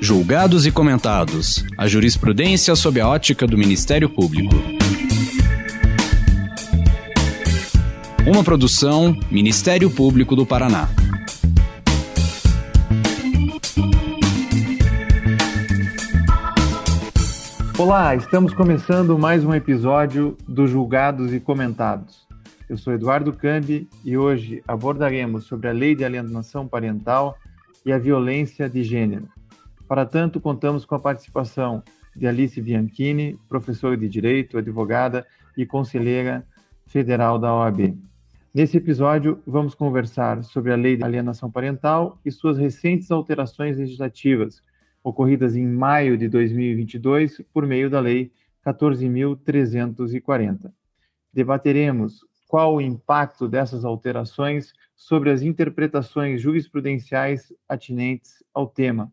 Julgados e comentados. A jurisprudência sob a ótica do Ministério Público. Uma produção Ministério Público do Paraná. Olá, estamos começando mais um episódio do Julgados e Comentados. Eu sou Eduardo Cambi e hoje abordaremos sobre a Lei de Alienação Parental e a violência de gênero. Para tanto, contamos com a participação de Alice Bianchini, professora de Direito, advogada e conselheira federal da OAB. Nesse episódio, vamos conversar sobre a Lei de Alienação Parental e suas recentes alterações legislativas, ocorridas em maio de 2022 por meio da Lei 14.340. Debateremos qual o impacto dessas alterações sobre as interpretações jurisprudenciais atinentes ao tema,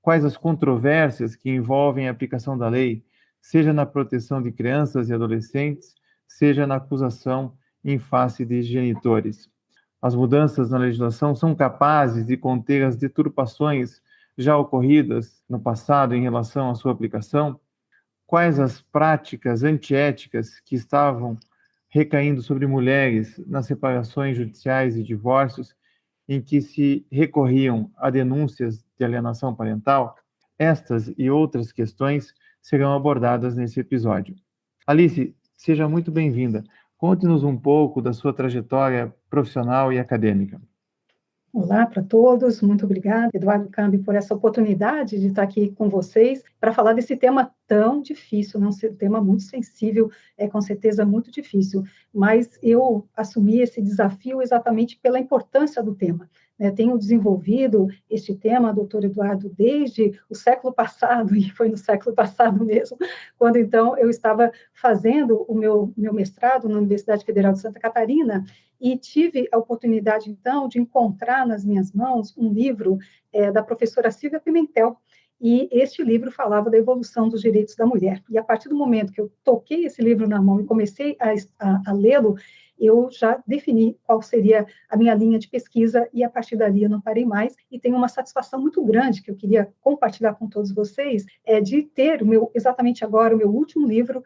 quais as controvérsias que envolvem a aplicação da lei, seja na proteção de crianças e adolescentes, seja na acusação em face de genitores. As mudanças na legislação são capazes de conter as deturpações já ocorridas no passado em relação à sua aplicação? Quais as práticas antiéticas que estavam recaindo sobre mulheres nas separações judiciais e divórcios em que se recorriam a denúncias de alienação parental? Estas e outras questões serão abordadas nesse episódio. Alice, seja muito bem-vinda. Conte-nos um pouco da sua trajetória profissional e acadêmica. Olá para todos, muito obrigada, Eduardo Cambi, por essa oportunidade de estar aqui com vocês para falar desse tema tão difícil, um tema muito sensível, com certeza muito difícil, mas eu assumi esse desafio exatamente pela importância do tema. Tenho desenvolvido este tema, doutor Eduardo, desde o século passado, e foi no século passado mesmo, quando então eu estava fazendo o meu mestrado na Universidade Federal de Santa Catarina, e tive a oportunidade, então, de encontrar nas minhas mãos um livro da professora Silvia Pimentel, e este livro falava da evolução dos direitos da mulher. E a partir do momento que eu toquei esse livro na mão e comecei a lê-lo, eu já defini qual seria a minha linha de pesquisa e, a partir dali, eu não parei mais. E tenho uma satisfação muito grande que eu queria compartilhar com todos vocês, de ter exatamente agora, o meu último livro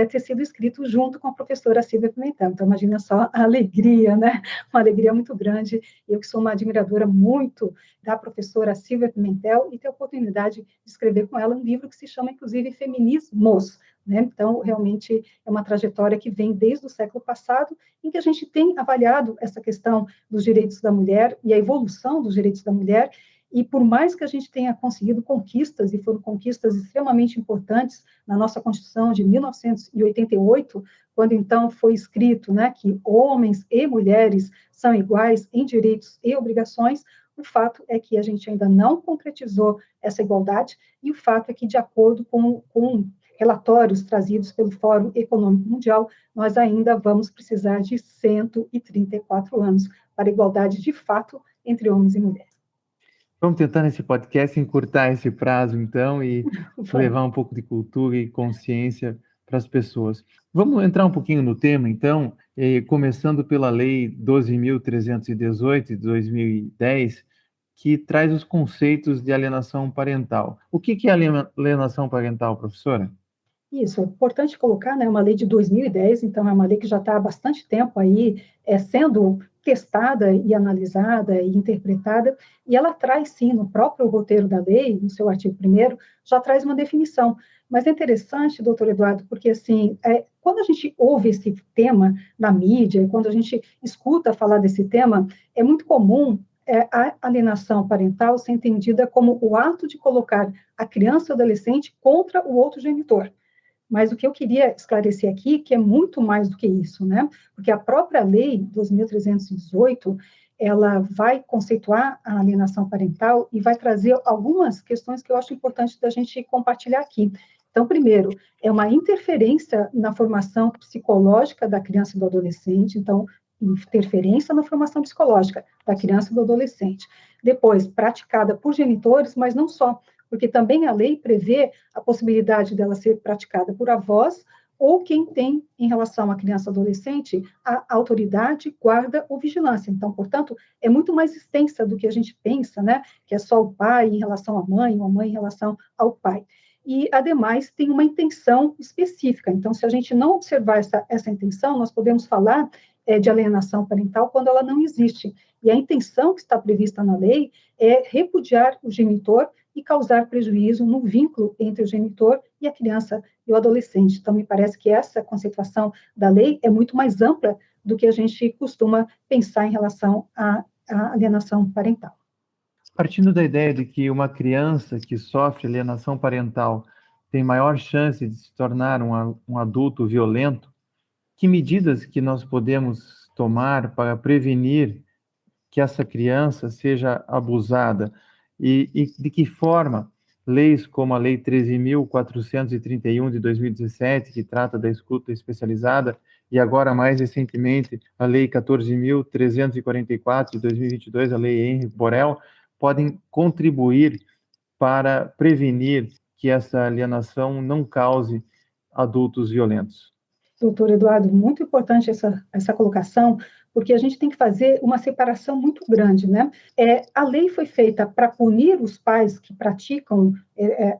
ter sido escrito junto com a professora Silvia Pimentel. Então, imagina só a alegria, né? Uma alegria muito grande. Eu que sou uma admiradora muito da professora Silvia Pimentel e ter a oportunidade de escrever com ela um livro que se chama, inclusive, Feminismos. Então, realmente, é uma trajetória que vem desde o século passado, em que a gente tem avaliado essa questão dos direitos da mulher e a evolução dos direitos da mulher, e por mais que a gente tenha conseguido conquistas, e foram conquistas extremamente importantes na nossa Constituição de 1988, quando então foi escrito, que homens e mulheres são iguais em direitos e obrigações, o fato é que a gente ainda não concretizou essa igualdade, e o fato é que, de acordo com relatórios trazidos pelo Fórum Econômico Mundial, nós ainda vamos precisar de 134 anos para a igualdade de fato entre homens e mulheres. Vamos tentar nesse podcast encurtar esse prazo, então, e levar um pouco de cultura e consciência para as pessoas. Vamos entrar um pouquinho no tema, então, começando pela Lei 12.318 de 2010, que traz os conceitos de alienação parental. O que é alienação parental, professora? Isso, é importante colocar, uma lei de 2010, então é uma lei que já está há bastante tempo aí sendo testada e analisada e interpretada, e ela traz, sim, no próprio roteiro da lei, no seu artigo 1º, já traz uma definição. Mas é interessante, doutor Eduardo, porque, assim, quando a gente ouve esse tema na mídia, quando a gente escuta falar desse tema, é muito comum a alienação parental ser entendida como o ato de colocar a criança ou adolescente contra o outro genitor. Mas o que eu queria esclarecer aqui, que é muito mais do que isso, Porque a própria lei 2.318, ela vai conceituar a alienação parental e vai trazer algumas questões que eu acho importante da gente compartilhar aqui. Então, primeiro, é uma interferência na formação psicológica da criança e do adolescente, então, interferência na formação psicológica da criança e do adolescente. Depois, praticada por genitores, mas não só, porque também a lei prevê a possibilidade dela ser praticada por avós ou quem tem, em relação à criança e adolescente, a autoridade, guarda ou vigilância. Então, portanto, é muito mais extensa do que a gente pensa, né? Que é só o pai em relação à mãe, ou a mãe em relação ao pai. E, ademais, tem uma intenção específica. Então, se a gente não observar essa intenção, nós podemos falar de alienação parental quando ela não existe. E a intenção que está prevista na lei é repudiar o genitor e causar prejuízo no vínculo entre o genitor e a criança e o adolescente. Então, me parece que essa conceituação da lei é muito mais ampla do que a gente costuma pensar em relação à alienação parental. Partindo da ideia de que uma criança que sofre alienação parental tem maior chance de se tornar um adulto violento, que medidas que nós podemos tomar para prevenir que essa criança seja abusada? E de que forma leis como a Lei 13.431 de 2017, que trata da escuta especializada, e agora, mais recentemente, a Lei 14.344 de 2022, a Lei Henri Borel, podem contribuir para prevenir que essa alienação não cause adultos violentos? Doutor Eduardo, muito importante essa colocação, porque a gente tem que fazer uma separação muito grande, né? A lei foi feita para punir os pais que praticam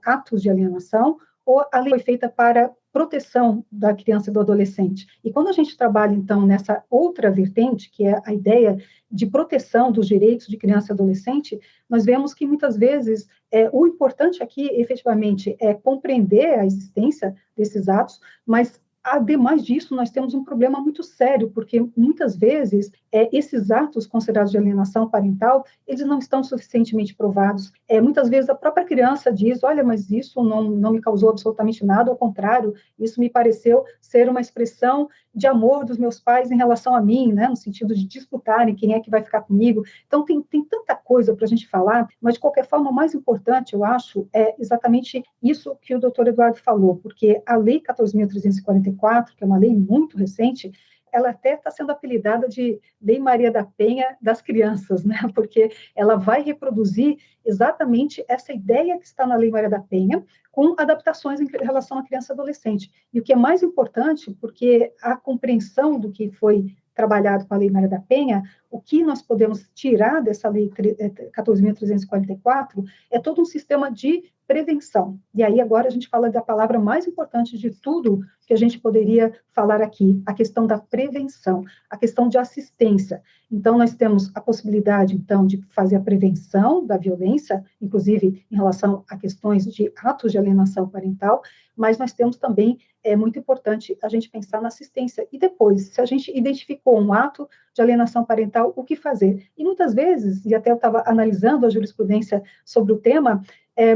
atos de alienação, ou a lei foi feita para proteção da criança e do adolescente? E quando a gente trabalha, então, nessa outra vertente, que é a ideia de proteção dos direitos de criança e adolescente, nós vemos que, muitas vezes, o importante aqui, efetivamente, é compreender a existência desses atos, mas ademais disso, nós temos um problema muito sério, porque muitas vezes esses atos considerados de alienação parental, eles não estão suficientemente provados. Muitas vezes a própria criança diz, olha, mas isso não me causou absolutamente nada, ao contrário, isso me pareceu ser uma expressão de amor dos meus pais em relação a mim, né, no sentido de disputarem quem é que vai ficar comigo. Então, tem tanta coisa para a gente falar, mas, de qualquer forma, o mais importante, eu acho, é exatamente isso que o doutor Eduardo falou, porque a Lei 14.344, que é uma lei muito recente, ela até está sendo apelidada de Lei Maria da Penha das crianças, né? Porque ela vai reproduzir exatamente essa ideia que está na Lei Maria da Penha, com adaptações em relação à criança e adolescente. E o que é mais importante, porque a compreensão do que foi trabalhado com a Lei Maria da Penha, o que nós podemos tirar dessa Lei 14.344 é todo um sistema de prevenção. E aí agora a gente fala da palavra mais importante de tudo que a gente poderia falar aqui, a questão da prevenção, a questão de assistência. Então, nós temos a possibilidade, então, de fazer a prevenção da violência, inclusive em relação a questões de atos de alienação parental, mas nós temos também, é muito importante a gente pensar na assistência. E depois, se a gente identificou um ato de alienação parental, o que fazer? E muitas vezes, e até eu estava analisando a jurisprudência sobre o tema,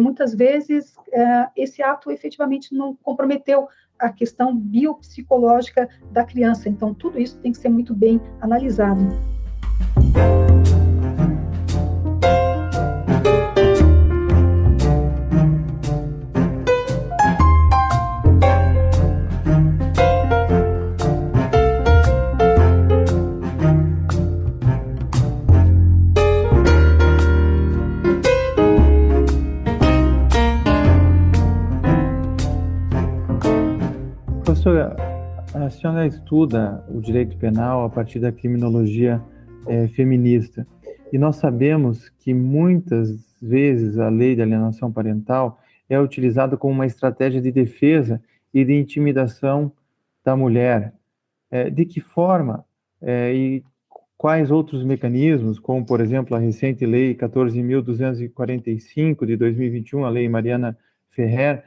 muitas vezes esse ato efetivamente não comprometeu a questão biopsicológica da criança. Então, tudo isso tem que ser muito bem analisado. Professora, a senhora estuda o direito penal a partir da criminologia feminista, e nós sabemos que muitas vezes a lei de alienação parental é utilizada como uma estratégia de defesa e de intimidação da mulher. De que forma e quais outros mecanismos, como, por exemplo, a recente Lei 14.245 de 2021, a Lei Mariana Ferrer,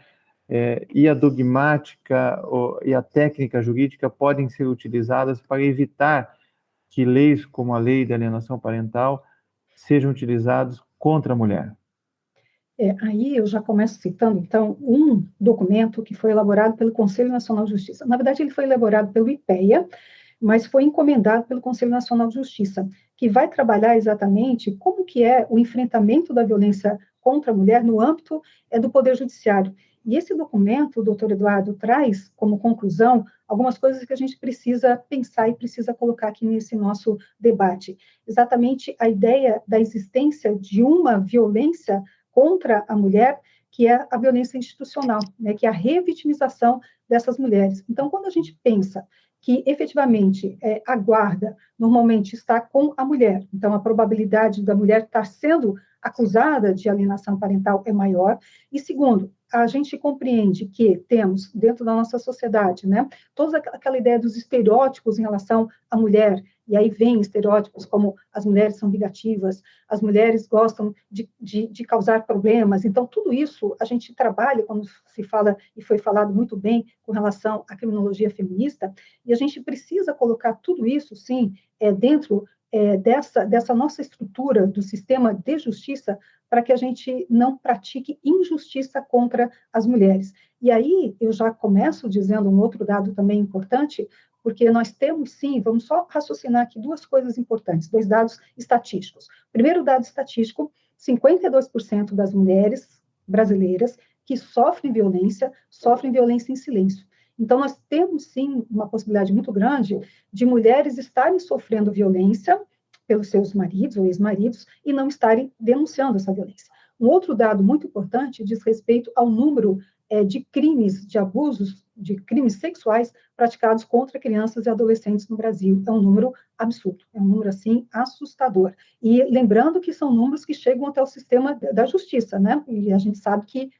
e a dogmática e a técnica jurídica podem ser utilizadas para evitar que leis como a Lei de Alienação Parental sejam utilizadas contra a mulher? Aí eu já começo citando, então, um documento que foi elaborado pelo Conselho Nacional de Justiça. Na verdade, ele foi elaborado pelo IPEA, mas foi encomendado pelo Conselho Nacional de Justiça, que vai trabalhar exatamente como que é o enfrentamento da violência contra a mulher no âmbito do Poder Judiciário. E esse documento, o doutor Eduardo, traz como conclusão algumas coisas que a gente precisa pensar e precisa colocar aqui nesse nosso debate. Exatamente a ideia da existência de uma violência contra a mulher, que é a violência institucional, né, que é a revitimização dessas mulheres. Então, quando a gente pensa que, efetivamente, a guarda normalmente está com a mulher, então a probabilidade da mulher estar sendo acusada de alienação parental é maior. E, segundo, a gente compreende que temos, dentro da nossa sociedade, né, toda aquela ideia dos estereótipos em relação à mulher, e aí vem estereótipos como as mulheres são vingativas, as mulheres gostam de causar problemas. Então, tudo isso a gente trabalha, quando se fala, e foi falado muito bem, com relação à criminologia feminista, e a gente precisa colocar tudo isso, sim, dentro dessa nossa estrutura do sistema de justiça, para que a gente não pratique injustiça contra as mulheres. E aí, eu já começo dizendo um outro dado também importante, porque nós temos, sim, vamos só raciocinar aqui duas coisas importantes, dois dados estatísticos. Primeiro dado estatístico, 52% das mulheres brasileiras que sofrem violência em silêncio. Então, nós temos, sim, uma possibilidade muito grande de mulheres estarem sofrendo violência pelos seus maridos ou ex-maridos e não estarem denunciando essa violência. Um outro dado muito importante diz respeito ao número de crimes, de abusos, de crimes sexuais praticados contra crianças e adolescentes no Brasil. É um número absurdo, é um número, assim, assustador. E lembrando que são números que chegam até o sistema da justiça, né? E a gente sabe que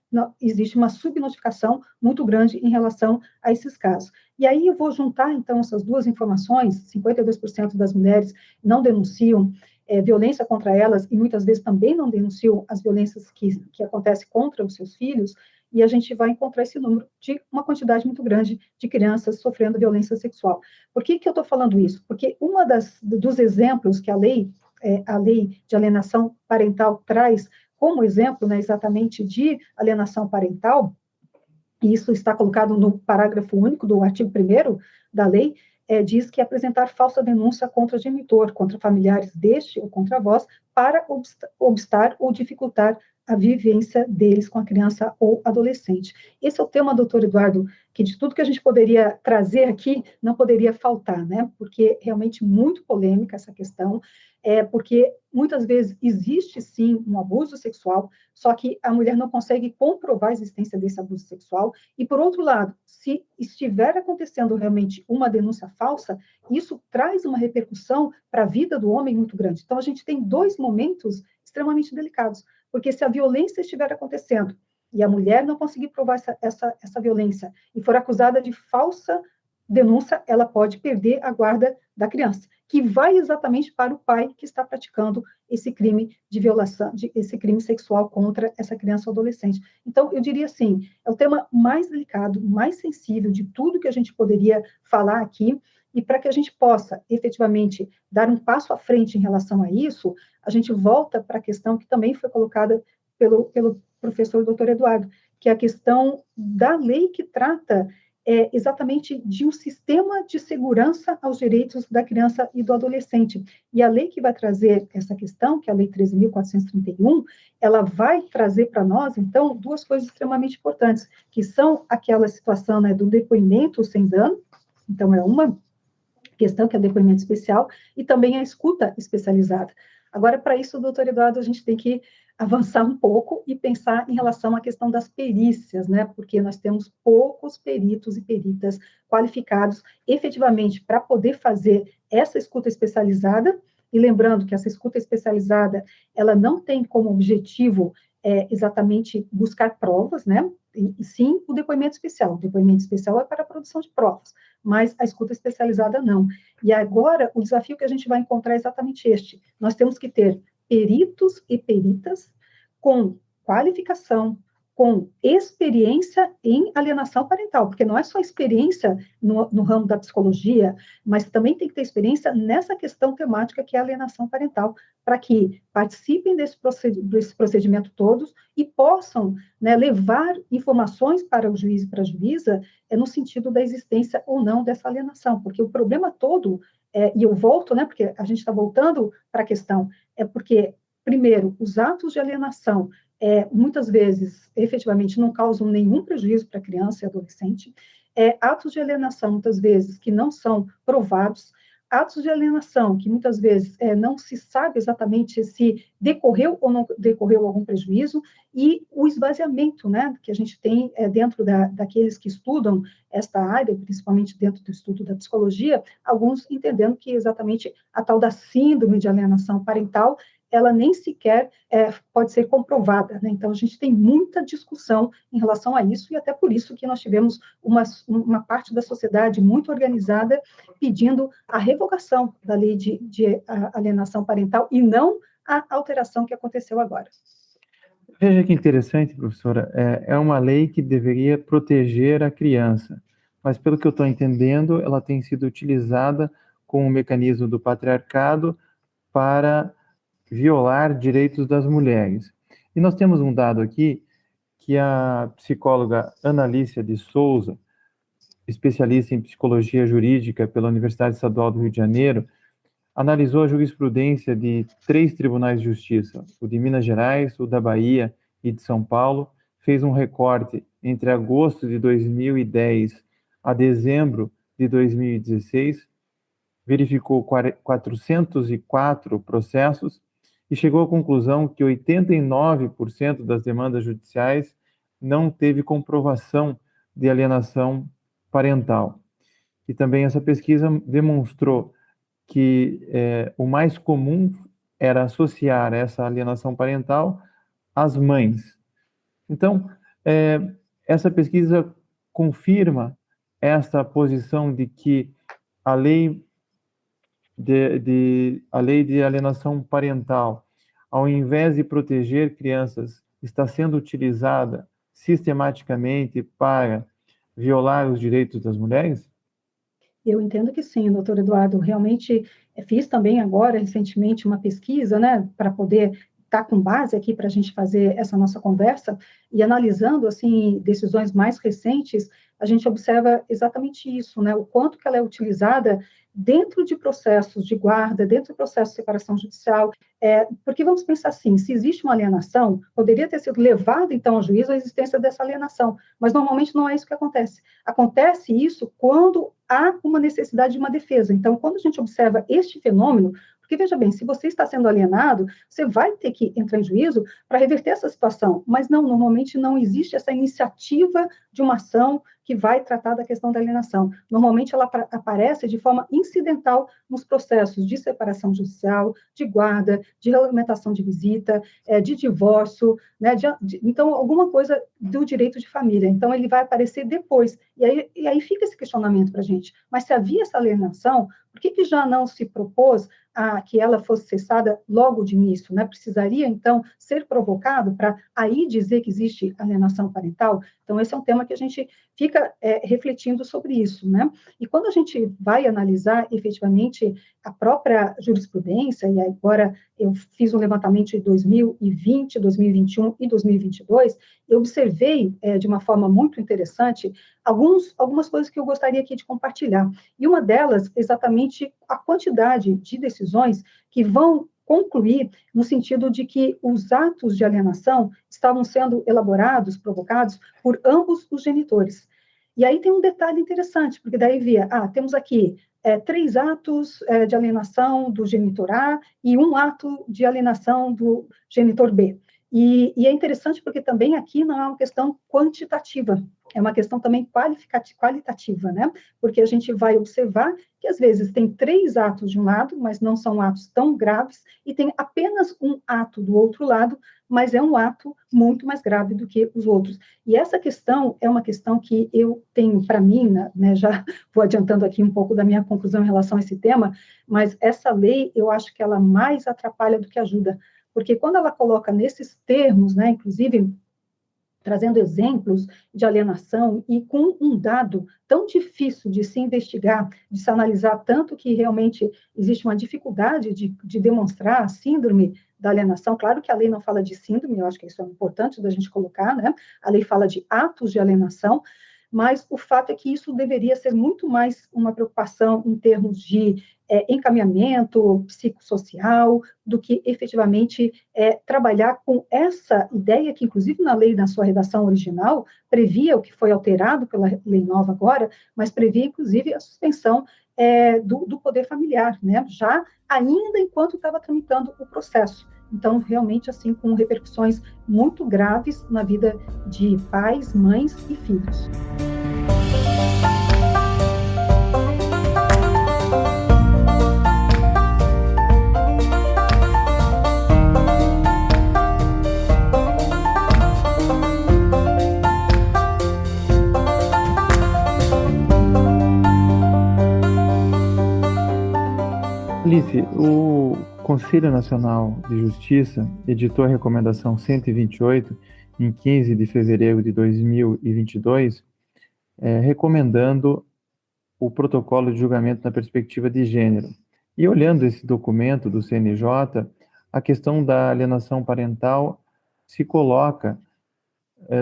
existe uma subnotificação muito grande em relação a esses casos. E aí eu vou juntar, então, essas duas informações: 52% das mulheres não denunciam violência contra elas, e muitas vezes também não denunciam as violências que acontecem contra os seus filhos, e a gente vai encontrar esse número de uma quantidade muito grande de crianças sofrendo violência sexual. Por que eu estou falando isso? Porque dos exemplos que a lei de alienação parental traz como exemplo, né, exatamente de alienação parental, e isso está colocado no parágrafo único do artigo 1º da lei, diz que apresentar falsa denúncia contra o genitor, contra familiares deste ou contra avós, para obstar ou dificultar a vivência deles com a criança ou adolescente. Esse é o tema, doutor Eduardo, que de tudo que a gente poderia trazer aqui, não poderia faltar, né? Porque é realmente muito polêmica essa questão, porque muitas vezes existe, sim, um abuso sexual, só que a mulher não consegue comprovar a existência desse abuso sexual, e, por outro lado, se estiver acontecendo realmente uma denúncia falsa, isso traz uma repercussão para a vida do homem muito grande. Então, a gente tem dois momentos extremamente delicados, porque se a violência estiver acontecendo e a mulher não conseguir provar essa violência e for acusada de falsa denúncia, ela pode perder a guarda da criança, que vai exatamente para o pai que está praticando esse crime de violação, esse crime sexual contra essa criança ou adolescente. Então, eu diria assim, é o tema mais delicado, mais sensível de tudo que a gente poderia falar aqui, e para que a gente possa, efetivamente, dar um passo à frente em relação a isso, a gente volta para a questão que também foi colocada pelo professor doutor Eduardo, que é a questão da lei que trata exatamente de um sistema de segurança aos direitos da criança e do adolescente. E a lei que vai trazer essa questão, que é a Lei 13.431, ela vai trazer para nós, então, duas coisas extremamente importantes, que são aquela situação, né, do depoimento sem dano, então é uma questão que é o depoimento especial, e também a escuta especializada. Agora, para isso, doutor Eduardo, a gente tem que avançar um pouco e pensar em relação à questão das perícias, né? Porque nós temos poucos peritos e peritas qualificados efetivamente para poder fazer essa escuta especializada, e lembrando que essa escuta especializada, ela não tem como objetivo exatamente buscar provas, né? E sim o depoimento especial. O depoimento especial é para a produção de provas, mas a escuta especializada não. E agora, o desafio que a gente vai encontrar é exatamente este. Nós temos que ter peritos e peritas com qualificação, com experiência em alienação parental, porque não é só experiência no ramo da psicologia, mas também tem que ter experiência nessa questão temática que é a alienação parental, para que participem desse procedimento todos e possam, né, levar informações para o juiz e para a juíza no sentido da existência ou não dessa alienação, porque o problema todo, e eu volto, né, porque a gente está voltando para a questão, é porque, primeiro, os atos de alienação muitas vezes, efetivamente, não causam nenhum prejuízo para a criança e adolescente. Atos de alienação, muitas vezes, que não são provados. atos de alienação, que muitas vezes não se sabe exatamente se decorreu ou não decorreu algum prejuízo, e o esvaziamento, né, que a gente tem dentro daqueles que estudam esta área, principalmente dentro do estudo da psicologia, alguns entendendo que exatamente a tal da síndrome de alienação parental, ela nem sequer pode ser comprovada, né? Então, a gente tem muita discussão em relação a isso, e até por isso que nós tivemos uma parte da sociedade muito organizada pedindo a revogação da lei de alienação parental e não a alteração que aconteceu agora. Veja que interessante, professora, é uma lei que deveria proteger a criança, mas pelo que eu estou entendendo, ela tem sido utilizada com o mecanismo do patriarcado para violar direitos das mulheres. E nós temos um dado aqui que a psicóloga Analícia de Souza, especialista em psicologia jurídica pela Universidade Estadual do Rio de Janeiro, analisou a jurisprudência de 3 tribunais de justiça, o de Minas Gerais, o da Bahia e de São Paulo, fez um recorte entre agosto de 2010 a dezembro de 2016, verificou 404 processos e chegou à conclusão que 89% das demandas judiciais não teve comprovação de alienação parental. E também essa pesquisa demonstrou que o mais comum era associar essa alienação parental às mães. Então, essa pesquisa confirma essa posição de que a lei de alienação parental, ao invés de proteger crianças, está sendo utilizada sistematicamente para violar os direitos das mulheres? Eu entendo que sim, doutor Eduardo. Realmente fiz também agora, recentemente, uma pesquisa, né, para poder estar com base aqui para a gente fazer essa nossa conversa, e analisando, assim, decisões mais recentes, a gente observa exatamente isso, né, o quanto que ela é utilizada dentro de processos de guarda, dentro do processo de separação judicial, porque vamos pensar assim, se existe uma alienação, poderia ter sido levado, então, ao juízo a existência dessa alienação, mas normalmente não é isso que acontece. Acontece isso quando há uma necessidade de uma defesa. Então, quando a gente observa este fenômeno, porque, veja bem, se você está sendo alienado, você vai ter que entrar em juízo para reverter essa situação, mas não, normalmente não existe essa iniciativa de uma ação que vai tratar da questão da alienação. Normalmente ela aparece de forma incidental nos processos de separação judicial, de guarda, de regulamentação de visita, de divórcio, né, então, alguma coisa do direito de família. Então, ele vai aparecer depois. E aí fica esse questionamento para a gente. Mas se havia essa alienação, por que já não se propôs que ela fosse cessada logo de início, né? Precisaria, então, ser provocado para aí dizer que existe alienação parental? Então, esse é um tema que a gente fica refletindo sobre isso, né? E quando a gente vai analisar, efetivamente, a própria jurisprudência, e agora eu fiz um levantamento de 2020, 2021 e 2022, eu observei, de uma forma muito interessante, algumas coisas que eu gostaria aqui de compartilhar. E uma delas, exatamente, a quantidade de decisões que vão concluir no sentido de que os atos de alienação estavam sendo elaborados, provocados por ambos os genitores. E aí tem um detalhe interessante, porque daí temos aqui 3 atos de alienação do genitor A e 1 ato de alienação do genitor B. E é interessante porque também aqui não é uma questão quantitativa, é uma questão também qualitativa, né? Porque a gente vai observar que, às vezes, tem 3 atos de um lado, mas não são atos tão graves, e tem apenas 1 ato do outro lado, mas é um ato muito mais grave do que os outros. E essa questão é uma questão que eu tenho para mim, né, já vou adiantando aqui um pouco da minha conclusão em relação a esse tema, mas essa lei, eu acho que ela mais atrapalha do que ajuda, porque quando ela coloca nesses termos, né, inclusive trazendo exemplos de alienação e com um dado tão difícil de se investigar, de se analisar, tanto que realmente existe uma dificuldade de demonstrar a síndrome da alienação. Claro que a lei não fala de síndrome, eu acho que isso é importante da gente colocar, né? A lei fala de atos de alienação, mas o fato é que isso deveria ser muito mais uma preocupação em termos de encaminhamento psicossocial, do que efetivamente trabalhar com essa ideia que, inclusive, na lei, na sua redação original, previa o que foi alterado pela lei nova agora, mas previa, inclusive, a suspensão do poder familiar, né? Já ainda enquanto estava tramitando o processo. Então, realmente, assim, com repercussões muito graves na vida de pais, mães e filhos. Alice, o Conselho Nacional de Justiça editou a Recomendação 128, em 15 de fevereiro de 2022, recomendando o protocolo de julgamento na perspectiva de gênero. E olhando esse documento do CNJ, a questão da alienação parental se coloca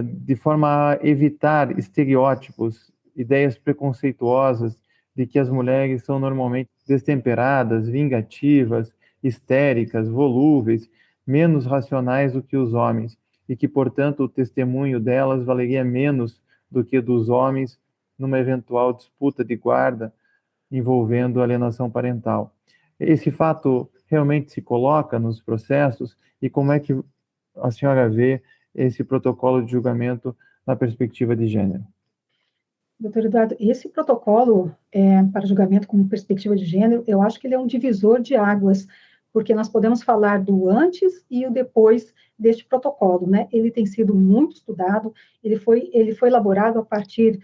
de forma a evitar estereótipos, ideias preconceituosas de que as mulheres são normalmente destemperadas, vingativas, histéricas, volúveis, menos racionais do que os homens, e que, portanto, o testemunho delas valeria menos do que dos homens numa eventual disputa de guarda envolvendo alienação parental. Esse fato realmente se coloca nos processos, e como é que a senhora vê esse protocolo de julgamento na perspectiva de gênero? Doutor Eduardo, esse protocolo para julgamento com perspectiva de gênero, eu acho que ele é um divisor de águas, porque nós podemos falar do antes e o depois deste protocolo, né? Ele tem sido muito estudado, ele foi elaborado a partir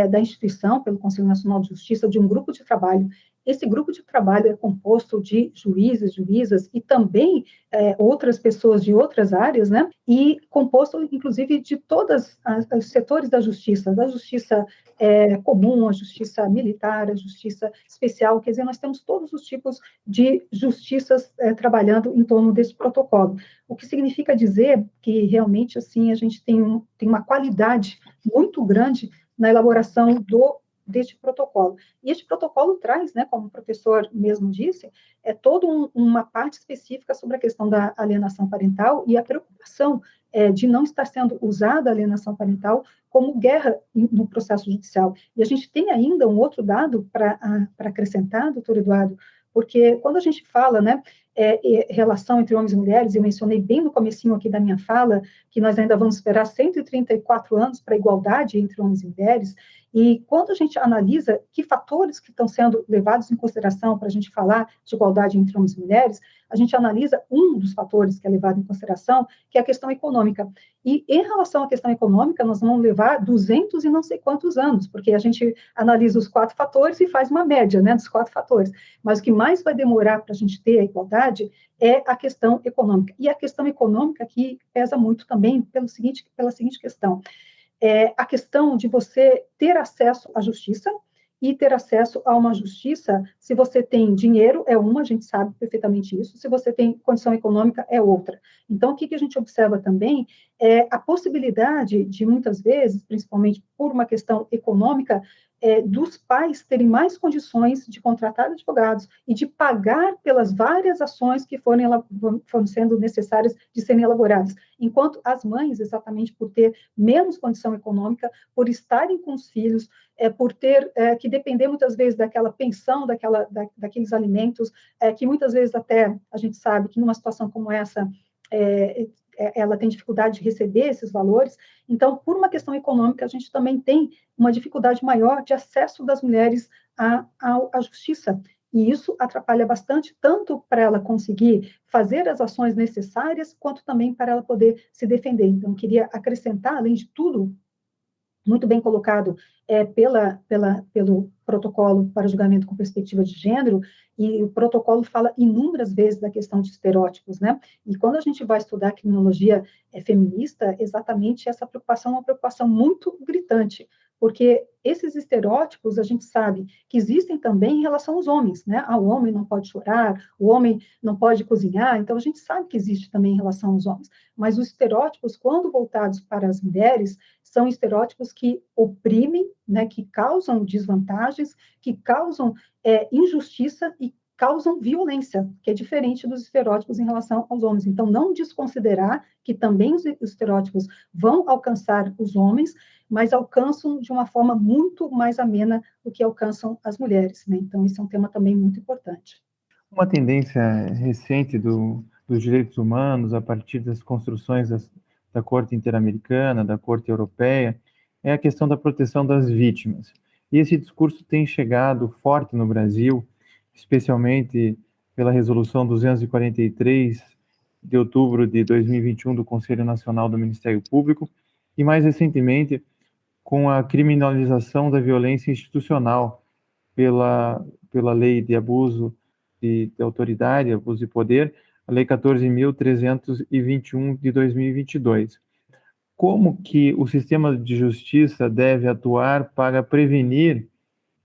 da instituição, pelo Conselho Nacional de Justiça, de um grupo de trabalho. Esse grupo de trabalho é composto de juízes, juízas e também outras pessoas de outras áreas, né? E composto, inclusive, de todos os setores da justiça comum, a justiça militar, a justiça especial, quer dizer, nós temos todos os tipos de justiças trabalhando em torno desse protocolo, o que significa dizer que realmente, assim, a gente tem uma qualidade muito grande na elaboração deste protocolo. E este protocolo traz, né, como o professor mesmo disse, toda uma parte específica sobre a questão da alienação parental e a preocupação de não estar sendo usada a alienação parental como guerra no processo judicial. E a gente tem ainda um outro dado para acrescentar, doutor Eduardo, porque quando a gente fala, né, relação entre homens e mulheres, eu mencionei bem no comecinho aqui da minha fala, que nós ainda vamos esperar 134 anos para a igualdade entre homens e mulheres, e quando a gente analisa que fatores que estão sendo levados em consideração para a gente falar de igualdade entre homens e mulheres, a gente analisa um dos fatores que é levado em consideração, que é a questão econômica. E em relação à questão econômica, nós vamos levar 200 e não sei quantos anos, porque a gente analisa os 4 fatores e faz uma média, né, dos 4 fatores. Mas o que mais vai demorar para a gente ter a igualdade é a questão econômica. E a questão econômica aqui pesa muito também pela seguinte questão. A questão de você ter acesso à justiça e ter acesso a uma justiça, se você tem dinheiro, é uma, a gente sabe perfeitamente isso, se você tem condição econômica, é outra. Então, o que a gente observa também é a possibilidade de, muitas vezes, principalmente por uma questão econômica, dos pais terem mais condições de contratar advogados e de pagar pelas várias ações que foram sendo necessárias de serem elaboradas, enquanto as mães, exatamente por ter menos condição econômica, por estarem com os filhos, por ter que depender muitas vezes daquela pensão, daqueles alimentos, que muitas vezes até a gente sabe que numa situação como essa, ela tem dificuldade de receber esses valores. Então, por uma questão econômica, a gente também tem uma dificuldade maior de acesso das mulheres à justiça. E isso atrapalha bastante, tanto para ela conseguir fazer as ações necessárias, quanto também para ela poder se defender. Então, queria acrescentar, além de tudo, muito bem colocado pelo protocolo para julgamento com perspectiva de gênero, e o protocolo fala inúmeras vezes da questão de estereótipos, né? E quando a gente vai estudar a criminologia feminista, exatamente essa preocupação é uma preocupação muito gritante, porque esses estereótipos, a gente sabe que existem também em relação aos homens, né? O homem não pode chorar, o homem não pode cozinhar, então a gente sabe que existe também em relação aos homens, mas os estereótipos, quando voltados para as mulheres, são estereótipos que oprimem, né, que causam desvantagens, que causam injustiça e causam violência, que é diferente dos estereótipos em relação aos homens. Então, não desconsiderar que também os estereótipos vão alcançar os homens, mas alcançam de uma forma muito mais amena do que alcançam as mulheres, né? Então, isso é um tema também muito importante. Uma tendência recente dos direitos humanos, a partir das construções da Corte Interamericana, da Corte Europeia, é a questão da proteção das vítimas. E esse discurso tem chegado forte no Brasil, especialmente pela Resolução 243 de outubro de 2021 do Conselho Nacional do Ministério Público, e mais recentemente com a criminalização da violência institucional pela Lei de Abuso de Autoridade, Abuso de Poder, a Lei 14.321 de 2022. Como que o sistema de justiça deve atuar para prevenir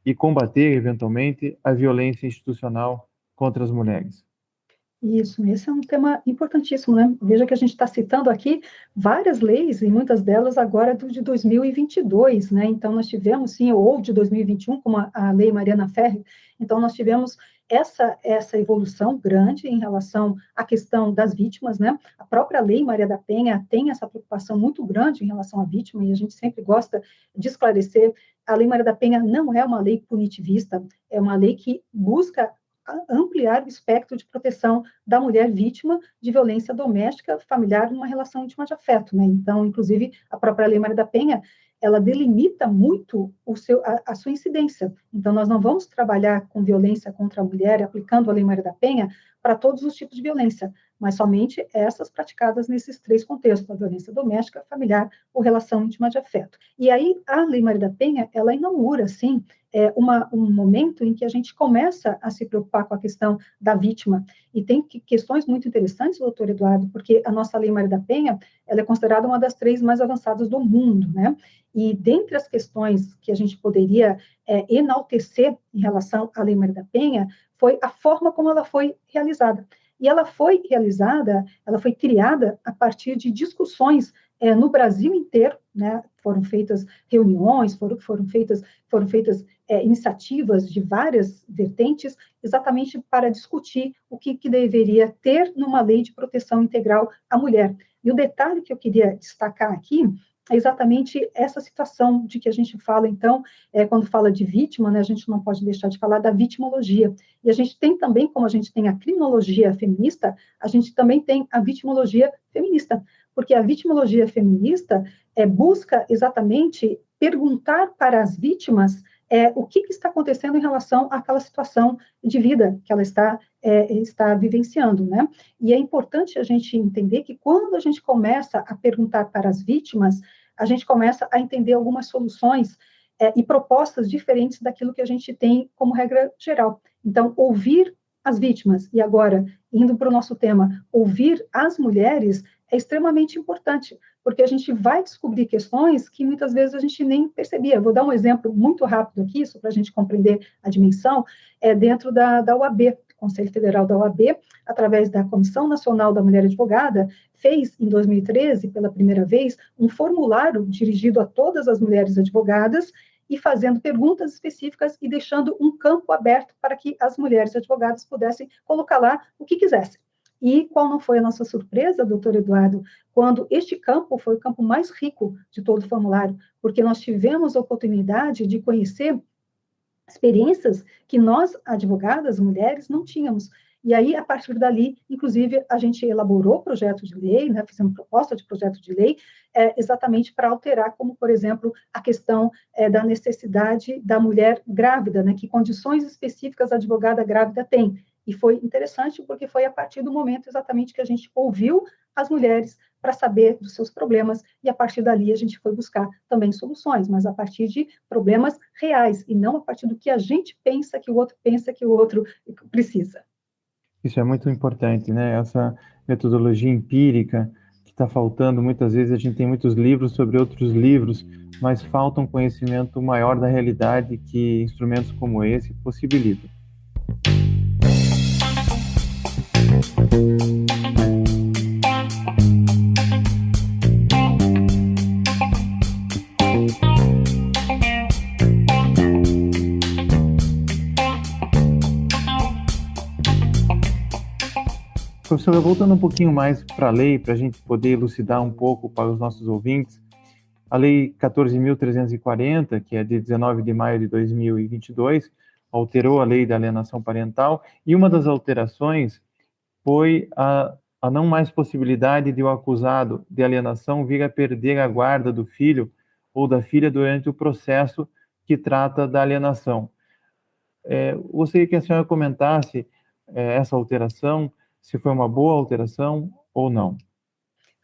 e combater, eventualmente, a violência institucional contra as mulheres? Isso, esse é um tema importantíssimo, né? Veja que a gente está citando aqui várias leis, e muitas delas agora de 2022, né? Então, nós tivemos, sim, ou de 2021, como a Lei Mariana Ferrer, então, nós tivemos essa evolução grande em relação à questão das vítimas, né? A própria Lei Maria da Penha tem essa preocupação muito grande em relação à vítima, e a gente sempre gosta de esclarecer, a Lei Maria da Penha não é uma lei punitivista, é uma lei que busca ampliar o espectro de proteção da mulher vítima de violência doméstica, familiar, numa relação íntima de afeto, né? Então, inclusive, a própria Lei Maria da Penha, ela delimita muito a sua incidência. Então, nós não vamos trabalhar com violência contra a mulher, aplicando a Lei Maria da Penha, para todos os tipos de violência, mas somente essas praticadas nesses três contextos, a violência doméstica, familiar ou relação íntima de afeto. E aí, a Lei Maria da Penha, ela inaugura, sim, um momento em que a gente começa a se preocupar com a questão da vítima. E tem questões muito interessantes, doutor Eduardo, porque a nossa Lei Maria da Penha, ela é considerada uma das 3 mais avançadas do mundo, né? E dentre as questões que a gente poderia enaltecer em relação à Lei Maria da Penha, foi a forma como ela foi realizada. E ela foi realizada, ela foi criada a partir de discussões no Brasil inteiro, né? Foram feitas reuniões, foram feitas iniciativas de várias vertentes, exatamente para discutir o que deveria ter numa lei de proteção integral à mulher. E o detalhe que eu queria destacar aqui é exatamente essa situação de que a gente fala, então, quando fala de vítima, né, a gente não pode deixar de falar da vitimologia. E a gente tem também, como a gente tem a criminologia feminista, a gente também tem a vitimologia feminista, porque a vitimologia feminista busca exatamente perguntar para as vítimas o que está acontecendo em relação àquela situação de vida que ela está vivenciando, né? E é importante a gente entender que quando a gente começa a perguntar para as vítimas, a gente começa a entender algumas soluções e propostas diferentes daquilo que a gente tem como regra geral. Então, ouvir as vítimas, e agora, indo para o nosso tema, ouvir as mulheres é extremamente importante, porque a gente vai descobrir questões que muitas vezes a gente nem percebia. Vou dar um exemplo muito rápido aqui, só para a gente compreender a dimensão, dentro da OAB, Conselho Federal da OAB, através da Comissão Nacional da Mulher Advogada, fez, em 2013, pela primeira vez, um formulário dirigido a todas as mulheres advogadas e fazendo perguntas específicas e deixando um campo aberto para que as mulheres advogadas pudessem colocar lá o que quisessem. E qual não foi a nossa surpresa, doutor Eduardo, quando este campo foi o campo mais rico de todo o formulário, porque nós tivemos a oportunidade de conhecer experiências que nós, advogadas, mulheres, não tínhamos. E aí, a partir dali, inclusive, a gente elaborou projeto de lei, né, fizemos proposta de projeto de lei, exatamente para alterar, como, por exemplo, a questão da necessidade da mulher grávida, né, que condições específicas a advogada grávida tem. E foi interessante porque foi a partir do momento exatamente que a gente ouviu as mulheres para saber dos seus problemas, e a partir dali a gente foi buscar também soluções, mas a partir de problemas reais, e não a partir do que a gente pensa que o outro precisa. Isso é muito importante, né? Essa metodologia empírica que está faltando, muitas vezes a gente tem muitos livros sobre outros livros, mas falta um conhecimento maior da realidade que instrumentos como esse possibilitam. Professora, voltando um pouquinho mais para a lei, para a gente poder elucidar um pouco para os nossos ouvintes, a Lei 14.340, que é de 19 de maio de 2022, alterou a Lei da Alienação Parental, e uma das alterações foi a não mais possibilidade de o acusado de alienação vir a perder a guarda do filho ou da filha durante o processo que trata da alienação. Gostaria que a senhora comentasse essa alteração, se foi uma boa alteração ou não.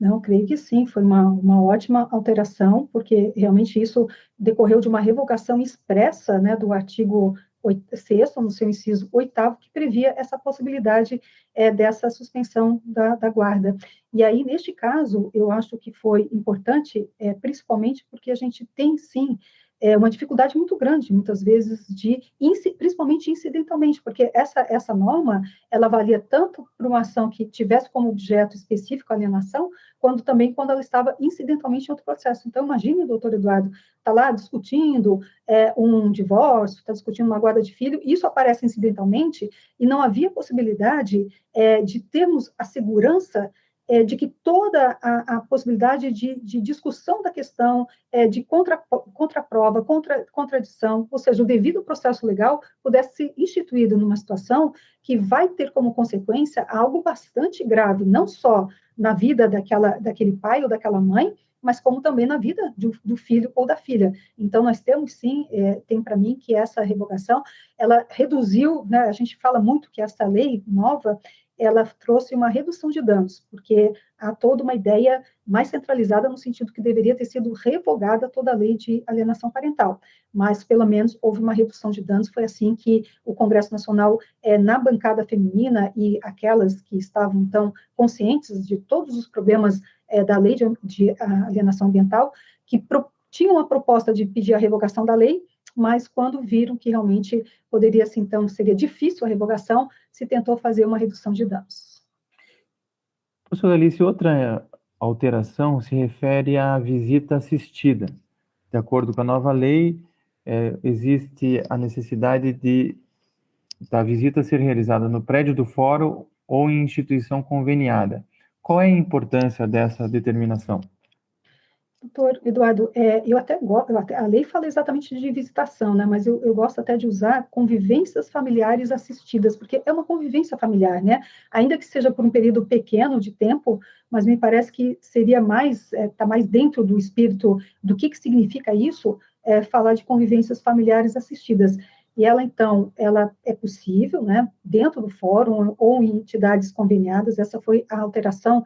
Não, creio que sim, foi uma ótima alteração, porque realmente isso decorreu de uma revogação expressa, né, do artigo 6º, no seu inciso 8º, que previa essa possibilidade dessa suspensão da guarda. E aí, neste caso, eu acho que foi importante, principalmente porque a gente tem, sim, uma dificuldade muito grande, muitas vezes, principalmente incidentalmente, porque essa norma, ela valia tanto para uma ação que tivesse como objeto específico a alienação, quando também quando ela estava incidentalmente em outro processo. Então, imagine, doutor Eduardo, está lá discutindo um divórcio, está discutindo uma guarda de filho, isso aparece incidentalmente, e não havia possibilidade de termos a segurança de que toda a possibilidade de discussão da questão, de contraprova, contradição, ou seja, o devido processo legal pudesse ser instituído numa situação que vai ter como consequência algo bastante grave, não só na vida daquele pai ou daquela mãe, mas como também na vida do filho ou da filha. Então, nós temos, sim, tem para mim que essa revogação, ela reduziu, né, a gente fala muito que essa lei nova, ela trouxe uma redução de danos, porque há toda uma ideia mais centralizada no sentido que deveria ter sido revogada toda a lei de alienação parental, mas pelo menos houve uma redução de danos, foi assim que o Congresso Nacional, na bancada feminina e aquelas que estavam, então, conscientes de todos os problemas da lei de alienação ambiental, que tinham a proposta de pedir a revogação da lei, mas quando viram que realmente poderia, assim, então, seria difícil a revogação, se tentou fazer uma redução de danos. Professora Alice, outra alteração se refere à visita assistida. De acordo com a nova lei, existe a necessidade da visita ser realizada no prédio do fórum ou em instituição conveniada. Qual é a importância dessa determinação? Doutor Eduardo, eu até gosto, a lei fala exatamente de visitação, né, mas eu gosto até de usar convivências familiares assistidas, porque é uma convivência familiar, né, ainda que seja por um período pequeno de tempo, mas me parece que seria tá mais dentro do espírito do que significa isso, falar de convivências familiares assistidas. E ela, então, ela é possível, né, dentro do fórum ou em entidades conveniadas, essa foi a alteração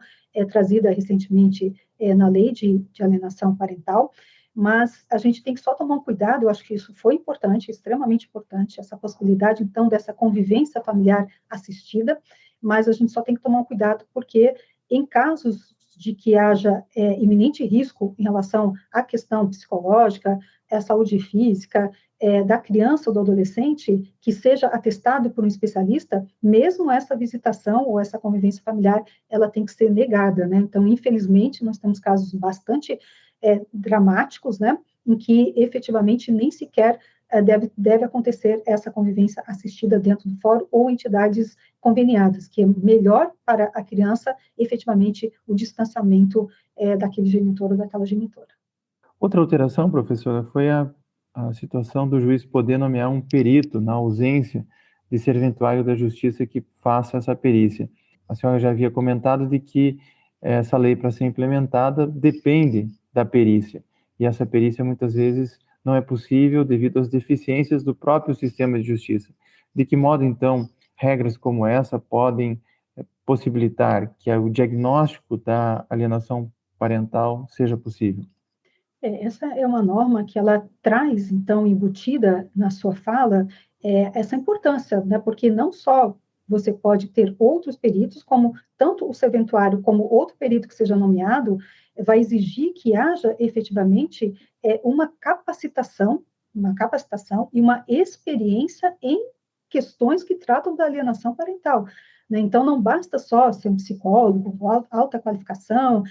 trazida recentemente na lei de alienação parental, mas a gente tem que só tomar um cuidado, eu acho que isso foi importante, extremamente importante, essa possibilidade, então, dessa convivência familiar assistida, mas a gente só tem que tomar um cuidado, porque em casos de que haja iminente risco em relação à questão psicológica, à saúde física, da criança ou do adolescente, que seja atestado por um especialista, mesmo essa visitação ou essa convivência familiar, ela tem que ser negada, né? Então, infelizmente, nós temos casos bastante dramáticos, né, em que efetivamente nem sequer deve acontecer essa convivência assistida dentro do fórum ou entidades conveniadas, que é melhor para a criança, efetivamente, o distanciamento daquele genitor ou daquela genitora. Outra alteração, professora, foi a situação do juiz poder nomear um perito na ausência de serventuário da justiça que faça essa perícia. A senhora já havia comentado de que essa lei, para ser implementada, depende da perícia, e essa perícia muitas vezes não é possível devido às deficiências do próprio sistema de justiça. De que modo, então, regras como essa podem possibilitar que o diagnóstico da alienação parental seja possível? Essa é uma norma que ela traz, então, embutida na sua fala, essa importância, né? Porque não só você pode ter outros peritos, como tanto o serventuário como outro perito que seja nomeado, vai exigir que haja efetivamente uma capacitação e uma experiência em questões que tratam da alienação parental, né? Então, não basta só ser um psicólogo com alta qualificação,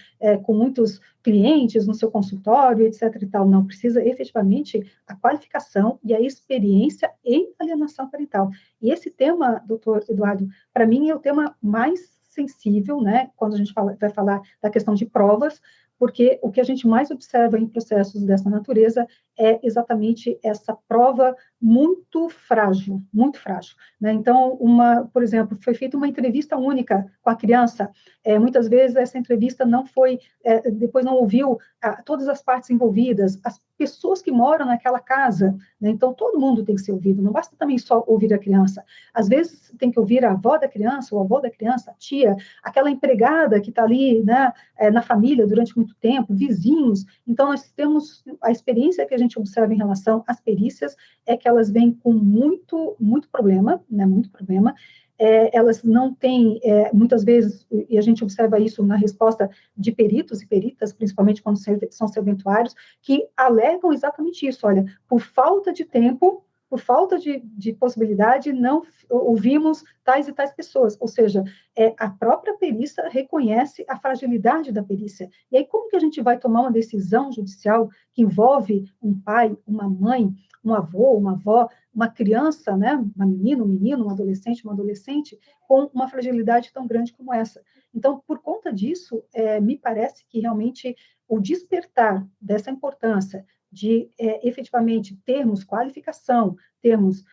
com muitos clientes no seu consultório, etc. e tal. Não, precisa efetivamente a qualificação e a experiência em alienação parental. E esse tema, doutor Eduardo, para mim é o tema mais sensível, né, quando a gente vai falar da questão de provas, porque o que a gente mais observa em processos dessa natureza é exatamente essa prova muito frágil, né? Então, por exemplo, foi feita uma entrevista única com a criança, muitas vezes essa entrevista não foi, depois não ouviu todas as partes envolvidas, as pessoas que moram naquela casa, né? Então, todo mundo tem que ser ouvido, não basta também só ouvir a criança, às vezes tem que ouvir a avó da criança, o avô da criança, a tia, aquela empregada que está ali, né, na família durante muito tempo, vizinhos. Então, nós temos a experiência que a gente observa em relação às perícias é que elas vêm com muito problema, né, muito problema. Elas não têm, muitas vezes, e a gente observa isso na resposta de peritos e peritas, principalmente quando são serventuários, que alegam exatamente isso, olha, por falta de tempo, por falta de possibilidade, não ouvimos tais e tais pessoas, ou seja, a própria perícia reconhece a fragilidade da perícia. E aí, como que a gente vai tomar uma decisão judicial que envolve um pai, uma mãe, um avô, uma avó, uma criança, né, uma menina, um menino, um adolescente, uma adolescente, com uma fragilidade tão grande como essa? Então, por conta disso, me parece que realmente o despertar dessa importância de efetivamente termos qualificação, termos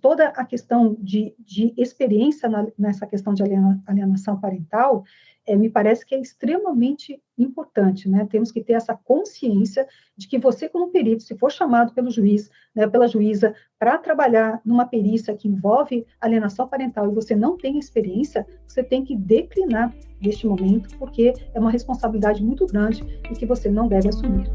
toda a questão de experiência nessa questão de alienação parental, me parece que é extremamente importante, né? Temos que ter essa consciência de que você, como perito, se for chamado pelo juiz, né, pela juíza, para trabalhar numa perícia que envolve alienação parental e você não tem experiência, você tem que declinar neste momento, porque é uma responsabilidade muito grande e que você não deve assumir.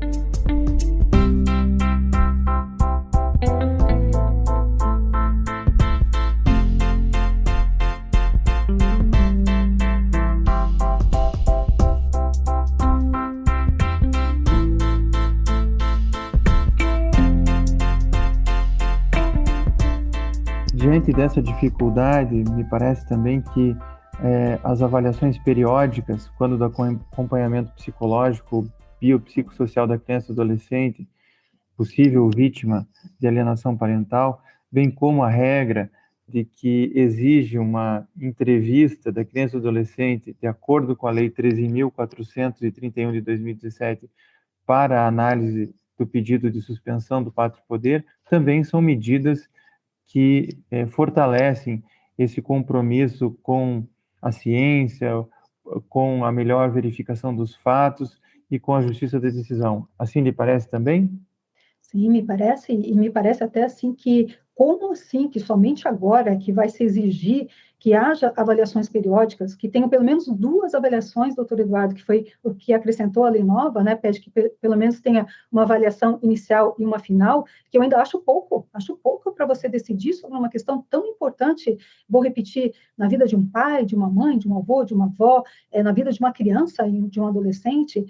Diante dessa dificuldade, me parece também que as avaliações periódicas, quando do acompanhamento psicológico, biopsicossocial da criança e adolescente, possível vítima de alienação parental, bem como a regra de que exige uma entrevista da criança e adolescente, de acordo com a Lei 13.431 de 2017, para a análise do pedido de suspensão do pátrio poder, também são medidas que fortalecem esse compromisso com a ciência, com a melhor verificação dos fatos e com a justiça da decisão. Assim lhe parece também? Sim, me parece, e me parece até assim que, como assim que somente agora que vai se exigir que haja avaliações periódicas, que tenham pelo menos 2 avaliações, doutor Eduardo, que foi o que acrescentou a lei nova, né, pede que pelo menos tenha uma avaliação inicial e uma final, que eu ainda acho pouco para você decidir sobre uma questão tão importante, vou repetir, na vida de um pai, de uma mãe, de um avô, de uma avó, na vida de uma criança e de um adolescente,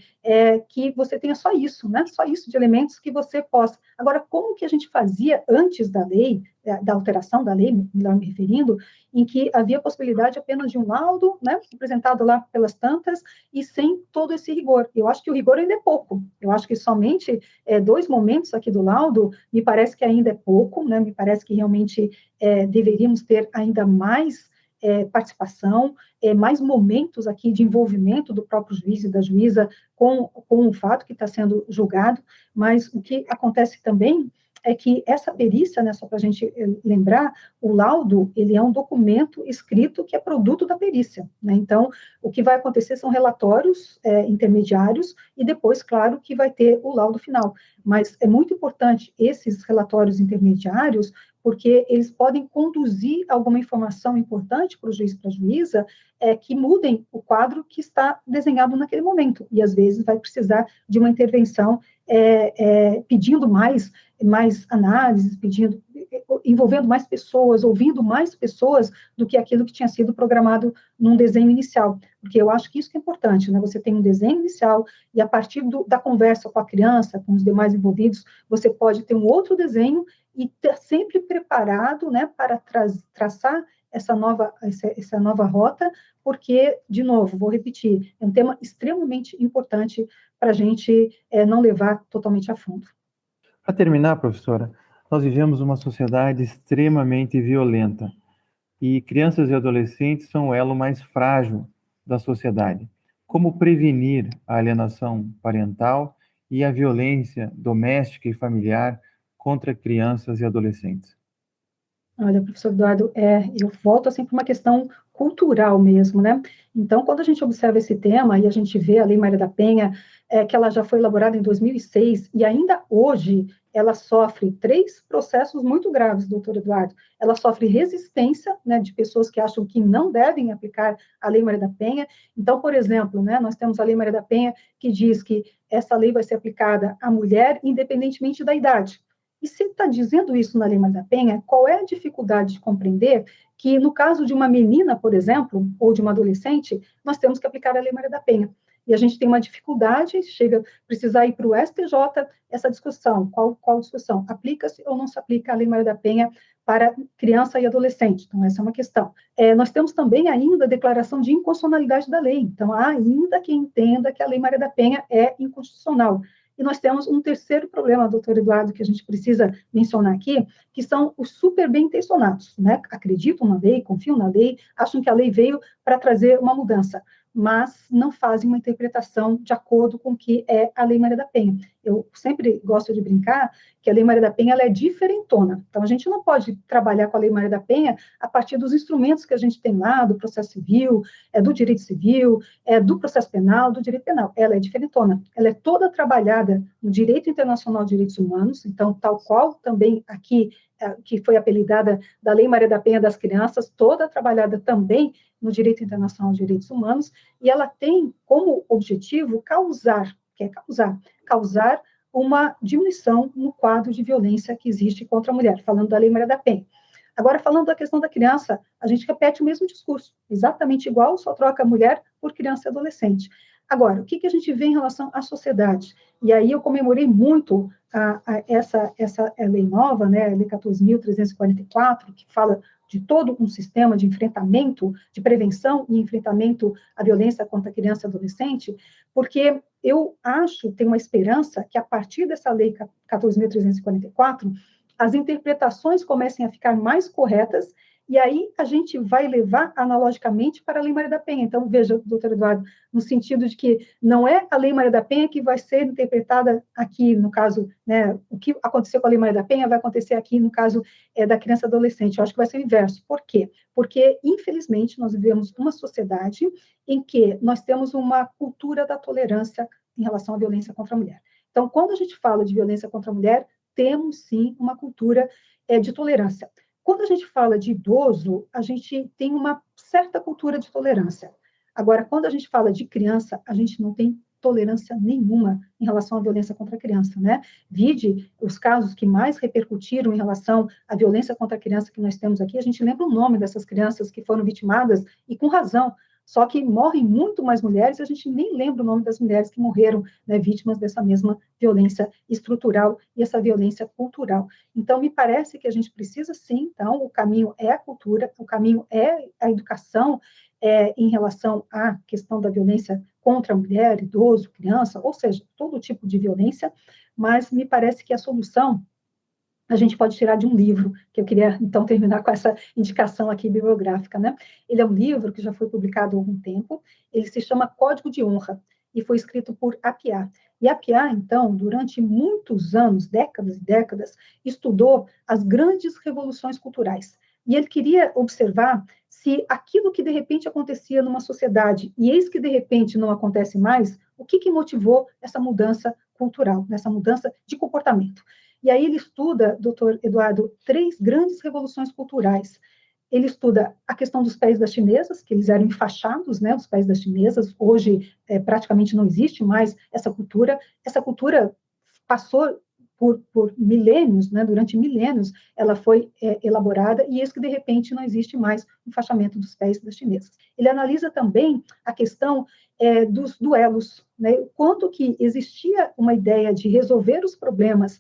que você tenha só isso, né, só isso de elementos que você possa. Agora, como que a gente fazia antes da lei, da alteração da lei, melhor me referindo, em que havia possibilidade apenas de um laudo, né, apresentado lá pelas tantas, e sem todo esse rigor. Eu acho que o rigor ainda é pouco. Eu acho que somente 2 momentos aqui do laudo, me parece que ainda é pouco, né, me parece que realmente deveríamos ter ainda mais participação, mais momentos aqui de envolvimento do próprio juiz e da juíza com o fato que está sendo julgado, mas o que acontece também é que essa perícia, né, só para a gente lembrar, o laudo, ele é um documento escrito que é produto da perícia, né? Então, o que vai acontecer são relatórios intermediários e depois, claro, que vai ter o laudo final. Mas é muito importante esses relatórios intermediários, porque eles podem conduzir alguma informação importante para o juiz e para a juíza, que mudem o quadro que está desenhado naquele momento, e às vezes vai precisar de uma intervenção pedindo mais análises, envolvendo mais pessoas, ouvindo mais pessoas do que aquilo que tinha sido programado num desenho inicial, porque eu acho que isso que é importante, né? Você tem um desenho inicial e a partir da conversa com a criança, com os demais envolvidos, você pode ter um outro desenho e estar sempre preparado, né, para traçar essa nova rota, porque, de novo, vou repetir, é um tema extremamente importante para a gente não levar totalmente a fundo. Para terminar, professora, nós vivemos uma sociedade extremamente violenta. E crianças e adolescentes são o elo mais frágil da sociedade. Como prevenir a alienação parental e a violência doméstica e familiar contra crianças e adolescentes? Olha, professor Eduardo, eu volto assim para uma questão cultural mesmo, né? Então, quando a gente observa esse tema e a gente vê a Lei Maria da Penha, que ela já foi elaborada em 2006 e ainda hoje ela sofre 3 processos muito graves, doutor Eduardo. Ela sofre resistência, né, de pessoas que acham que não devem aplicar a Lei Maria da Penha. Então, por exemplo, né, nós temos a Lei Maria da Penha que diz que essa lei vai ser aplicada à mulher independentemente da idade. E se está dizendo isso na Lei Maria da Penha, qual é a dificuldade de compreender que, no caso de uma menina, por exemplo, ou de uma adolescente, nós temos que aplicar a Lei Maria da Penha? E a gente tem uma dificuldade, chega a precisar ir para o STJ essa discussão. Qual discussão? Aplica-se ou não se aplica a Lei Maria da Penha para criança e adolescente? Então, essa é uma questão. Nós temos também ainda a declaração de inconstitucionalidade da lei. Então, há ainda quem entenda que a Lei Maria da Penha é inconstitucional. E nós temos um terceiro problema, doutor Eduardo, que a gente precisa mencionar aqui, que são os super bem intencionados, né? Acreditam na lei, confiam na lei, acham que a lei veio para trazer uma mudança, mas não fazem uma interpretação de acordo com o que é a Lei Maria da Penha. Eu sempre gosto de brincar que a Lei Maria da Penha ela é diferentona. Então, a gente não pode trabalhar com a Lei Maria da Penha a partir dos instrumentos que a gente tem lá, do processo civil, do direito civil, do processo penal, do direito penal. Ela é diferentona. Ela é toda trabalhada no direito internacional de direitos humanos, então, tal qual também aqui, que foi apelidada da Lei Maria da Penha das Crianças, toda trabalhada também no direito internacional de direitos humanos, e ela tem como objetivo causar uma diminuição no quadro de violência que existe contra a mulher, falando da Lei Maria da Penha. Agora, falando da questão da criança, a gente repete o mesmo discurso, exatamente igual, só troca a mulher por criança e adolescente. Agora, o que a gente vê em relação à sociedade? E aí eu comemorei muito essa lei nova, né, a Lei 14.344, que fala de todo um sistema de enfrentamento, de prevenção e enfrentamento à violência contra a criança e adolescente, porque eu acho, tenho uma esperança que a partir dessa Lei 14.344, as interpretações comecem a ficar mais corretas, e aí a gente vai levar analogicamente para a Lei Maria da Penha. Então, veja, doutor Eduardo, no sentido de que não é a Lei Maria da Penha que vai ser interpretada aqui, no caso, né, o que aconteceu com a Lei Maria da Penha vai acontecer aqui, no caso da criança e adolescente. Eu acho que vai ser o inverso. Por quê? Porque, infelizmente, nós vivemos uma sociedade em que nós temos uma cultura da tolerância em relação à violência contra a mulher. Então, quando a gente fala de violência contra a mulher, temos sim uma cultura de tolerância. Quando a gente fala de idoso, a gente tem uma certa cultura de tolerância. Agora, quando a gente fala de criança, a gente não tem tolerância nenhuma em relação à violência contra a criança, né? Vide os casos que mais repercutiram em relação à violência contra a criança que nós temos aqui, a gente lembra o nome dessas crianças que foram vitimadas, e com razão, só que morrem muito mais mulheres, e a gente nem lembra o nome das mulheres que morreram, né, vítimas dessa mesma violência estrutural e essa violência cultural. Então, me parece que a gente precisa, sim, então, o caminho é a cultura, o caminho é a educação em relação à questão da violência contra a mulher, idoso, criança, ou seja, todo tipo de violência, mas me parece que a solução a gente pode tirar de um livro, que eu queria, então, terminar com essa indicação aqui bibliográfica, né? Ele é um livro que já foi publicado há algum tempo, ele se chama Código de Honra, e foi escrito por Appiah. E Appiah, então, durante muitos anos, décadas e décadas, estudou as grandes revoluções culturais. E ele queria observar se aquilo que, de repente, acontecia numa sociedade, e eis que, de repente, não acontece mais, o que motivou essa mudança cultural, essa mudança de comportamento. E aí ele estuda, doutor Eduardo, 3 grandes revoluções culturais. Ele estuda a questão dos pés das chinesas, que eles eram enfaixados, né, os pés das chinesas. Hoje, praticamente não existe mais essa cultura. Essa cultura passou por milênios, né, durante milênios, ela foi elaborada, e eis que, de repente, não existe mais o enfaixamento dos pés das chinesas. Ele analisa também a questão dos duelos, né, o quanto que existia uma ideia de resolver os problemas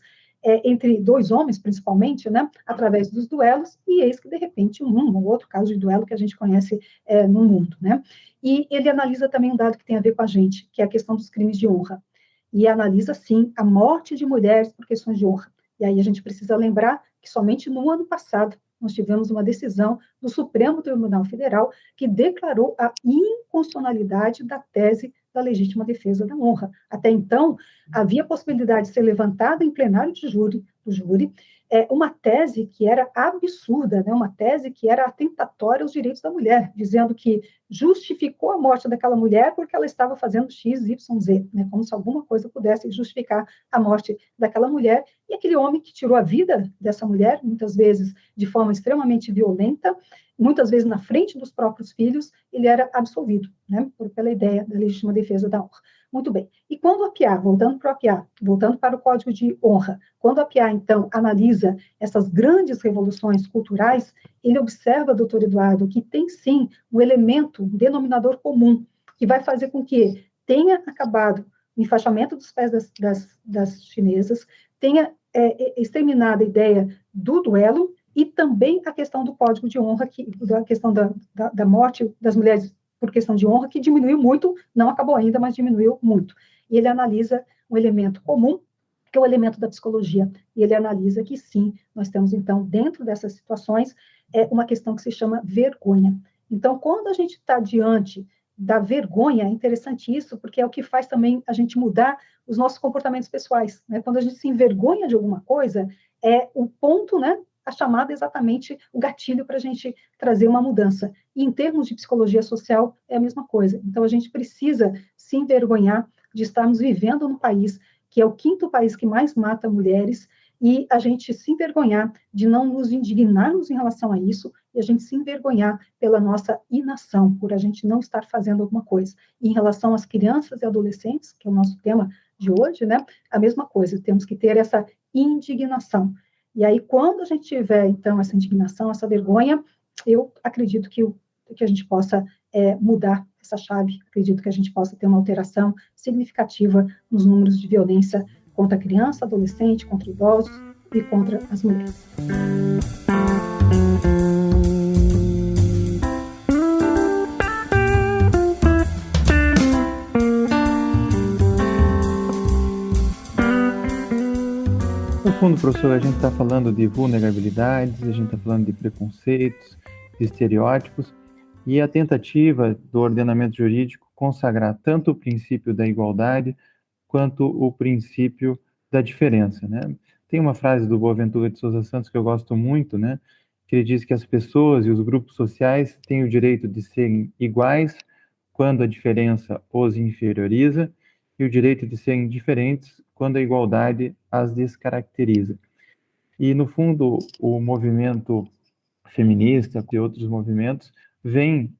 entre 2 homens, principalmente, né, através dos duelos, e eis que, de repente, um ou outro caso de duelo que a gente conhece no mundo, né? E ele analisa também um dado que tem a ver com a gente, que é a questão dos crimes de honra. E analisa, sim, a morte de mulheres por questões de honra. E aí a gente precisa lembrar que somente no ano passado, nós tivemos uma decisão do Supremo Tribunal Federal que declarou a inconstitucionalidade da tese da legítima defesa da honra. Até então, havia a possibilidade de ser levantada em plenário do júri, uma tese que era absurda, né? Uma tese que era atentatória aos direitos da mulher, dizendo que justificou a morte daquela mulher porque ela estava fazendo X, Y, Z, né? Como se alguma coisa pudesse justificar a morte daquela mulher, e aquele homem que tirou a vida dessa mulher, muitas vezes de forma extremamente violenta, muitas vezes na frente dos próprios filhos, ele era absolvido, né? Pela ideia da legítima defesa da honra. Muito bem. E quando a PIA, voltando para o Código de Honra, quando a PIA, então, analisa essas grandes revoluções culturais, ele observa, doutor Eduardo, que tem, sim, um elemento, um denominador comum, que vai fazer com que tenha acabado o enfaixamento dos pés das chinesas, tenha exterminado a ideia do duelo e também a questão do Código de Honra, a questão da morte das mulheres por questão de honra, que diminuiu muito, não acabou ainda, mas diminuiu muito. E ele analisa um elemento comum, que é o elemento da psicologia, e ele analisa que sim, nós temos então, dentro dessas situações, uma questão que se chama vergonha. Então, quando a gente está diante da vergonha, é interessante isso, porque é o que faz também a gente mudar os nossos comportamentos pessoais, né? Quando a gente se envergonha de alguma coisa, é o ponto, né? A chamada exatamente o gatilho para a gente trazer uma mudança. E em termos de psicologia social, é a mesma coisa. Então, a gente precisa se envergonhar de estarmos vivendo num país que é o 5º país que mais mata mulheres, e a gente se envergonhar de não nos indignarmos em relação a isso, e a gente se envergonhar pela nossa inação, por a gente não estar fazendo alguma coisa. E em relação às crianças e adolescentes, que é o nosso tema de hoje, né, a mesma coisa, temos que ter essa indignação. E aí, quando a gente tiver, então, essa indignação, essa vergonha, eu acredito que a gente possa mudar essa chave, acredito que a gente possa ter uma alteração significativa nos números de violência contra a criança, adolescente, contra idosos e contra as mulheres. No fundo, professor, a gente está falando de vulnerabilidades, a gente está falando de preconceitos, de estereótipos, e a tentativa do ordenamento jurídico consagrar tanto o princípio da igualdade quanto o princípio da diferença, né? Tem uma frase do Boaventura de Souza Santos que eu gosto muito, né? Que ele diz que as pessoas e os grupos sociais têm o direito de serem iguais quando a diferença os inferioriza e o direito de serem diferentes quando a igualdade as descaracteriza. E, no fundo, o movimento feminista e outros movimentos vêm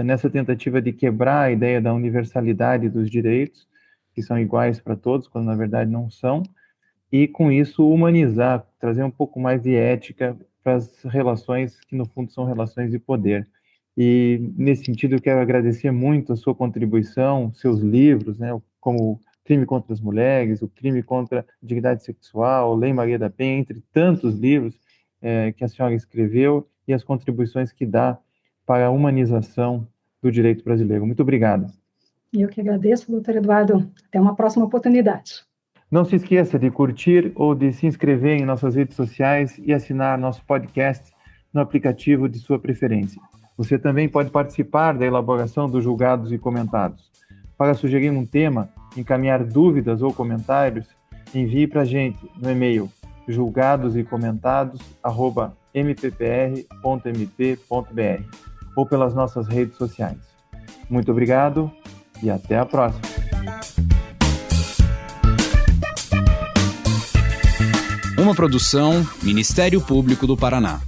nessa tentativa de quebrar a ideia da universalidade dos direitos, que são iguais para todos, quando na verdade não são, e com isso humanizar, trazer um pouco mais de ética para as relações que no fundo são relações de poder. E nesse sentido eu quero agradecer muito a sua contribuição, seus livros, né, como Crime contra as Mulheres, o Crime contra a Dignidade Sexual, Lei Maria da Penha, entre tantos livros que a senhora escreveu e as contribuições que dá para a humanização do direito brasileiro. Muito obrigado. Eu que agradeço, doutor Eduardo. Até uma próxima oportunidade. Não se esqueça de curtir ou de se inscrever em nossas redes sociais e assinar nosso podcast no aplicativo de sua preferência. Você também pode participar da elaboração dos julgados e comentados. Para sugerir um tema, encaminhar dúvidas ou comentários, envie para a gente no e-mail julgadosecomentado@mppr.mp.br ou pelas nossas redes sociais. Muito obrigado e até a próxima. Uma produção Ministério Público do Paraná.